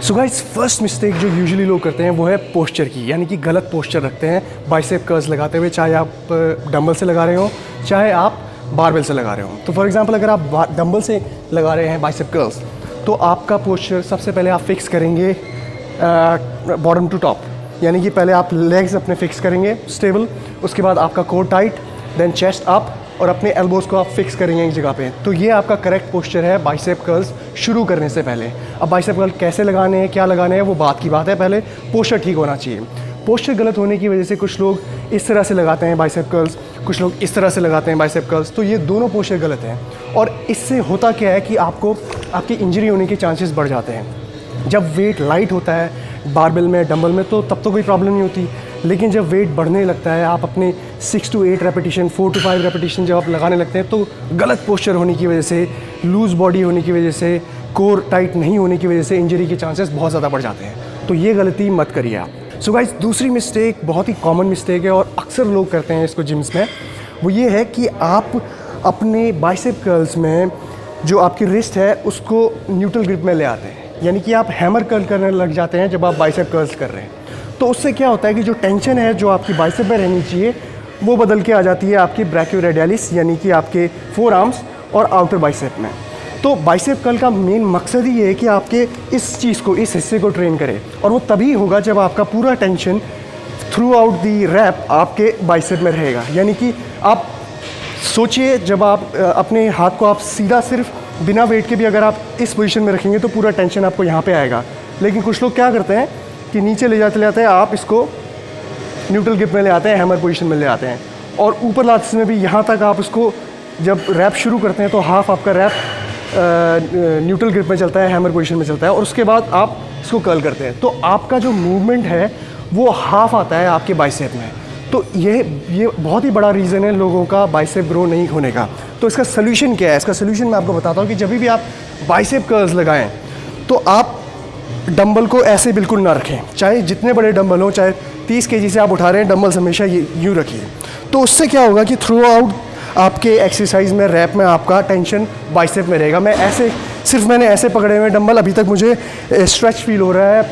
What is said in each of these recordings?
So guys, first mistake जो usually लोग करते हैं वो है पोस्चर की, यानी कि गलत पोस्चर रखते हैं बाइसेप कर्ल्स लगाते हुए, चाहे आप डंबल से लगा रहे हो चाहे आप बारबेल से लगा रहे हो। तो फॉर एग्जांपल अगर आप डंबल से लगा रहे हैं बाइसेप कर्ल्स, तो आपका पोस्चर सबसे पहले आप फिक्स करेंगे बॉटम टू टॉप, यानी कि पहले आप लेग्स अपने फिक्स करेंगे स्टेबल, उसके बाद आपका core tight, then chest up और अपने एल्बोज़ को आप फिक्स करेंगे एक जगह पे। तो ये आपका करेक्ट पोस्चर है बाइसेप कर्ल्स शुरू करने से पहले। अब बाइसेप कर्ल कैसे लगाने हैं, क्या लगाने हैं, वो बात की बात है, पहले पोस्चर ठीक होना चाहिए। पोस्चर गलत होने की वजह से कुछ लोग इस तरह से लगाते हैं बाइसेप कर्ल्स, कुछ लोग इस तरह से लगाते हैं बाइसेप कर्ल्स, तो ये दोनों पोस्चर गलत हैं। और इससे होता क्या है कि आपको आपकी इंजरी होने के चांसेस बढ़ जाते हैं। जब वेट लाइट होता है बारबेल में, डंबल में, तो तब तो कोई प्रॉब्लम नहीं होती, लेकिन जब वेट बढ़ने लगता है, आप अपने 6 to 8 रेपिटेशन, 4 to 5 रेपिटेशन जब आप लगाने लगते हैं, तो गलत पोस्चर होने की वजह से, लूज़ बॉडी होने की वजह से, कोर टाइट नहीं होने की वजह से इंजरी के चांसेस बहुत ज़्यादा बढ़ जाते हैं। तो ये गलती मत करिए आप। सो गाइस, दूसरी मिस्टेक बहुत ही कॉमन मिस्टेक है और अक्सर लोग करते हैं इसको जिम्स में, वो ये है कि आप अपने बाइसेप कर्ल्स में जो आपकी रिस्ट है उसको न्यूट्रल ग्रिप में ले आते हैं, यानी कि आप हैमर कर्ल करने लग जाते हैं जब आप बाइसेप कर्ल्स कर रहे हैं। तो उससे क्या होता है कि जो टेंशन है जो आपकी बाइसेप में रहनी चाहिए वो बदल के आ जाती है आपकी ब्रैकियोरेडियलिस, यानी कि आपके फोर आर्म्स और आउटर बाइसेप में। तो बाइसेप कर्ल का मेन मकसद ही है कि आपके इस चीज़ को, इस हिस्से को ट्रेन करे, और वो तभी होगा जब आपका पूरा tension throughout the rep आपके बाइसेप में रहेगा। यानी कि आप सोचिए, जब आप अपने हाथ को आप सीधा सिर्फ बिना वेट के भी अगर आप इस पोजीशन में रखेंगे तो पूरा टेंशन आपको यहाँ पे आएगा। लेकिन कुछ लोग क्या करते हैं कि नीचे ले जाते हैं, आप इसको न्यूट्रल ग्रिप में ले आते हैं, हैमर पोजीशन में ले आते हैं, और ऊपर लाते समय भी यहाँ तक आप उसको जब रैप शुरू करते हैं तो हाफ आपका रैप न्यूट्रल ग्रिप में चलता है, हैमर पोजीशन में चलता है, और उसके बाद आप इसको कर्ल करते हैं, तो आपका जो मूवमेंट है वो हाफ आता है आपके बाइसेप में। तो ये बहुत ही बड़ा रीज़न है लोगों का बाइसेप ग्रो नहीं होने का। तो इसका सलूशन क्या है? इसका सलूशन मैं आपको बताता हूँ कि जब भी आप बाइसेप कर्ल्स लगाएं तो आप डंबल को ऐसे बिल्कुल ना रखें, चाहे जितने बड़े डंबल हो, चाहे 30 kg से आप उठा रहे हैं, डंबल्स हमेशा यूँ रखिए। तो उससे क्या होगा कि थ्रू आउट आपके एक्सरसाइज में, रैप में आपका टेंशन बाइसेप में रहेगा। मैंने ऐसे पकड़े हुए डंबल, अभी तक मुझे स्ट्रेच फील हो रहा है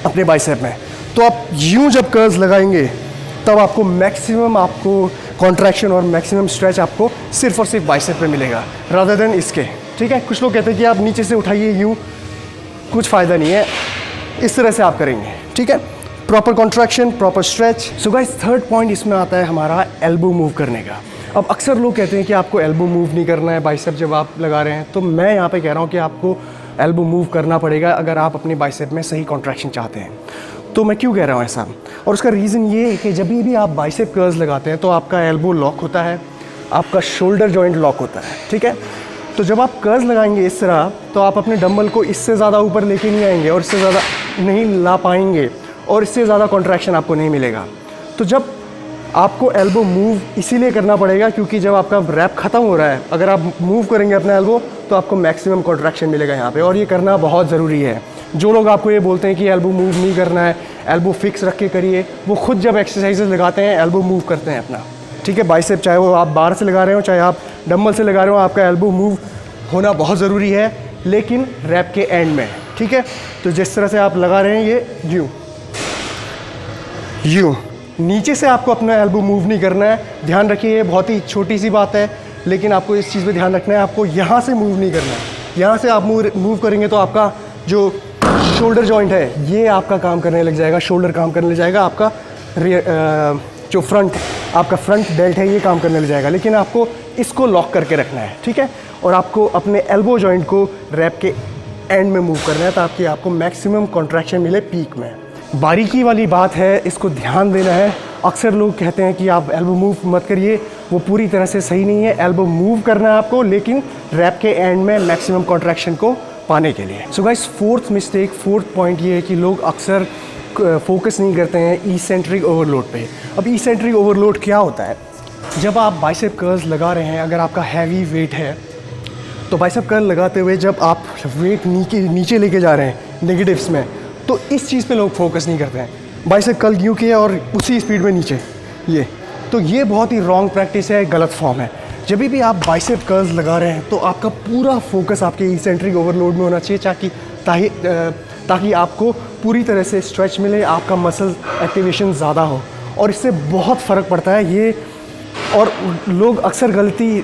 अपने बाइसेप में। तो आप यूँ जब कर्ल्स लगाएंगे तब आपको मैक्सिमम कॉन्ट्रैक्शन और मैक्सिमम स्ट्रेच आपको सिर्फ और सिर्फ बाइसेप पे मिलेगा, रादर देन इसके। ठीक है, कुछ लोग कहते हैं कि आप नीचे से उठाइए यूँ, कुछ फ़ायदा नहीं है, इस तरह से आप करेंगे। ठीक है, proper contraction, proper stretch. So guys, third point इसमें आता है हमारा एल्बो मूव करने का। अब अक्सर लोग कहते हैं कि आपको एल्बो मूव नहीं करना है बाइसेप जब आप लगा रहे हैं, तो मैं यहाँ पे कह रहा हूँ कि आपको एल्बो मूव करना पड़ेगा अगर आप अपने बाइसेप में सही कॉन्ट्रैक्शन चाहते हैं। तो मैं क्यों कह रहा हूँ ऐसा? और उसका रीज़न ये है कि जब भी आप बाइसेप कर्ल्स लगाते हैं तो आपका एल्बो लॉक होता है, आपका शोल्डर जॉइंट लॉक होता है। ठीक है, तो जब आप कर्ल्स लगाएंगे इस तरह, तो आप अपने डंबल को इससे ज़्यादा ऊपर लेके नहीं आएंगे और इससे ज़्यादा नहीं ला पाएंगे, और इससे ज़्यादा कॉन्ट्रैक्शन आपको नहीं मिलेगा। तो जब आपको एल्बो मूव इसीलिए करना पड़ेगा क्योंकि जब आपका रैप ख़त्म हो रहा है, अगर आप मूव करेंगे अपना एल्बो तो आपको मैक्सिमम कॉन्ट्रैक्शन मिलेगा यहाँ पे, और ये करना बहुत ज़रूरी है। जो लोग आपको ये बोलते हैं कि एल्बो मूव नहीं करना है, एल्बो फिक्स रख के करिए, वो खुद जब एक्सरसाइजेज लगाते हैं एल्बो मूव करते हैं अपना। ठीक है, बाइसेप चाहे वो आप बार से लगा रहे हो चाहे आप डंबल से लगा रहे हो, आपका एल्बो मूव होना बहुत ज़रूरी है, लेकिन रैप के एंड में। ठीक है, तो जिस तरह से आप लगा रहे हैं ये यूँ नीचे से आपको अपना एल्बो मूव नहीं करना है। ध्यान रखिए, ये बहुत ही छोटी सी बात है, लेकिन आपको इस चीज़ पे ध्यान रखना है, आपको यहाँ से मूव नहीं करना है। यहाँ से आप मूव करेंगे तो आपका जो शोल्डर जॉइंट है ये आपका काम करने लग जाएगा, शोल्डर काम करने लग जाएगा, आपका जो आपका फ्रंट बेल्ट है ये काम करने लग जाएगा, लेकिन आपको इसको लॉक करके रखना है। ठीक है, और आपको अपने एल्बो जॉइंट को रैप के एंड में मूव करना है ताकि आपको मैक्सिमम कॉन्ट्रैक्शन मिले पीक में। बारीकी वाली बात है, इसको ध्यान देना है। अक्सर लोग कहते हैं कि आप एल्बो मूव मत करिए, वो पूरी तरह से सही नहीं है। एल्बो मूव करना है आपको, लेकिन रैप के एंड में मैक्सिमम कॉन्ट्रैक्शन को पाने के लिए। सो गाइस, फोर्थ पॉइंट ये है कि लोग अक्सर फोकस नहीं करते हैं इसेंट्रिक ओवरलोड पे। अब इसेंट्रिक ओवरलोड क्या होता है? जब आप बाइसेप कर्ल्स लगा रहे हैं, अगर आपका हैवी वेट है तो बाइसेप कर्ल लगाते हुए जब आप वेट नीचे लेके जा रहे हैं नेगेटिव्स में, तो इस चीज़ पे लोग फोकस नहीं करते हैं। बाइसेप कर्ल यूँ किया और उसी स्पीड में नीचे, ये बहुत ही रॉन्ग प्रैक्टिस है, गलत फॉर्म है। जब भी आप बाइसेप कर्ल्स लगा रहे हैं तो आपका पूरा फोकस आपके इसेंट्रिक ओवरलोड में होना चाहिए, ताकि आपको पूरी तरह से स्ट्रेच मिले, आपका मसल एक्टिवेशन ज़्यादा हो, और इससे बहुत फ़र्क पड़ता है ये। और लोग अक्सर गलती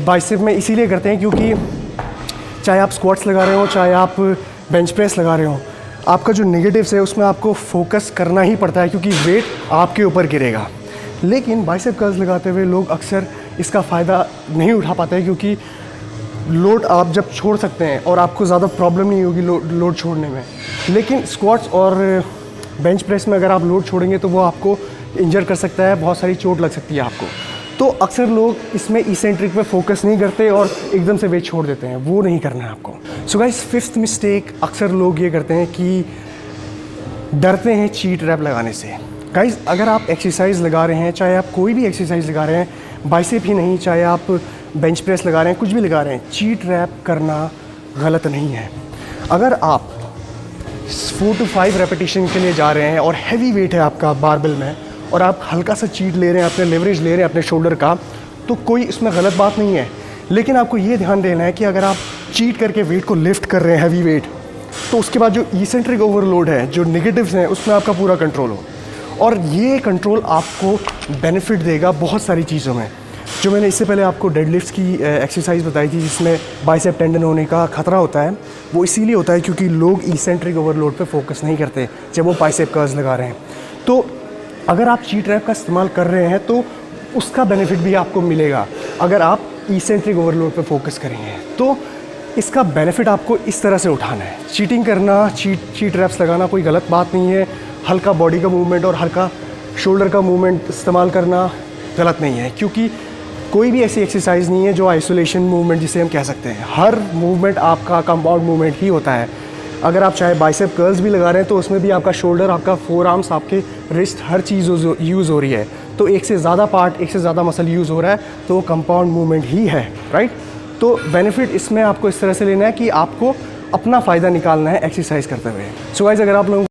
बाइसेप में इसीलिए करते हैं क्योंकि चाहे आप स्क्वाट्स लगा रहे हो, चाहे आप बेंच प्रेस लगा रहे हो, आपका जो नेगेटिव्स है उसमें आपको फोकस करना ही पड़ता है क्योंकि वेट आपके ऊपर गिरेगा। लेकिन बाइसेप कर्ल्स लगाते हुए लोग अक्सर इसका फ़ायदा नहीं उठा पाते हैं क्योंकि लोड आप जब छोड़ सकते हैं और आपको ज़्यादा प्रॉब्लम नहीं होगी लोड छोड़ने में। लेकिन स्क्वाट्स और बेंच प्रेस में अगर आप लोड छोड़ेंगे तो वो आपको इंजर कर सकता है, बहुत सारी चोट लग सकती है आपको। तो अक्सर लोग इसमें इसेंट्रिक पे फोकस नहीं करते और एकदम से वेट छोड़ देते हैं, वो नहीं करना है आपको। सो गाइस, फिफ्थ मिस्टेक अक्सर लोग ये करते हैं कि डरते हैं चीट रैप लगाने से। गाइस, अगर आप एक्सरसाइज लगा रहे हैं, चाहे आप कोई भी एक्सरसाइज लगा रहे हैं, बाइसेप ही नहीं, चाहे आप बेंच प्रेस लगा रहे हैं, कुछ भी लगा रहे हैं, चीट रैप करना गलत नहीं है। अगर आप 4 to 5 रेपिटेशन के लिए जा रहे हैं और हैवी वेट है आपका बारबेल में और आप हल्का सा चीट ले रहे हैं, अपने लेवरेज ले रहे हैं अपने शोल्डर का, तो कोई इसमें गलत बात नहीं है। लेकिन आपको ये ध्यान देना है कि अगर आप चीट करके वेट को लिफ्ट कर रहे हैं, हैवी वेट, तो उसके बाद जो इसेंट्रिक ओवरलोड है, जो नेगेटिव्स हैं, उसमें आपका पूरा कंट्रोल हो। और ये कंट्रोल आपको बेनिफिट देगा बहुत सारी चीज़ों में। जो मैंने इससे पहले आपको डेडलिफ्ट्स की एक्सरसाइज बताई थी जिसमें बाइसेप टेंडन होने का खतरा होता है, वो इसीलिए होता है क्योंकि लोग इसेंट्रिक ओवरलोड पे फोकस नहीं करते जब वो बाइसेप कर्ल्स लगा रहे हैं। तो अगर आप चीट रैप का इस्तेमाल कर रहे हैं तो उसका बेनिफिट भी आपको मिलेगा अगर आप इसेंट्रिक ओवरलोड पे फोकस करेंगे। तो इसका बेनिफिट आपको इस तरह से उठाना है। चीटिंग करना, चीट रैप्स लगाना कोई गलत बात नहीं है। हल्का बॉडी का मूवमेंट और हल्का शोल्डर का मूवमेंट इस्तेमाल करना गलत नहीं है, क्योंकि कोई भी ऐसी एक्सरसाइज नहीं है जो आइसोलेशन मूवमेंट जिसे हम कह सकते हैं। हर मूवमेंट आपका कंपाउंड मूवमेंट ही होता है। अगर आप चाहे बाइसेप कर्ल्स भी लगा रहे हैं तो उसमें भी आपका शोल्डर, आपका फोर आर्म्स, आपके रिस्ट, हर चीज़ यूज़ हो रही है। तो एक से ज़्यादा पार्ट, एक से ज़्यादा मसल यूज़ हो रहा है, तो वो कंपाउंड मूवमेंट ही है, राइट। तो बेनिफिट इसमें आपको इस तरह से लेना है कि आपको अपना फ़ायदा निकालना है एक्सरसाइज करते हुए। सो गाइस, अगर आप लोगों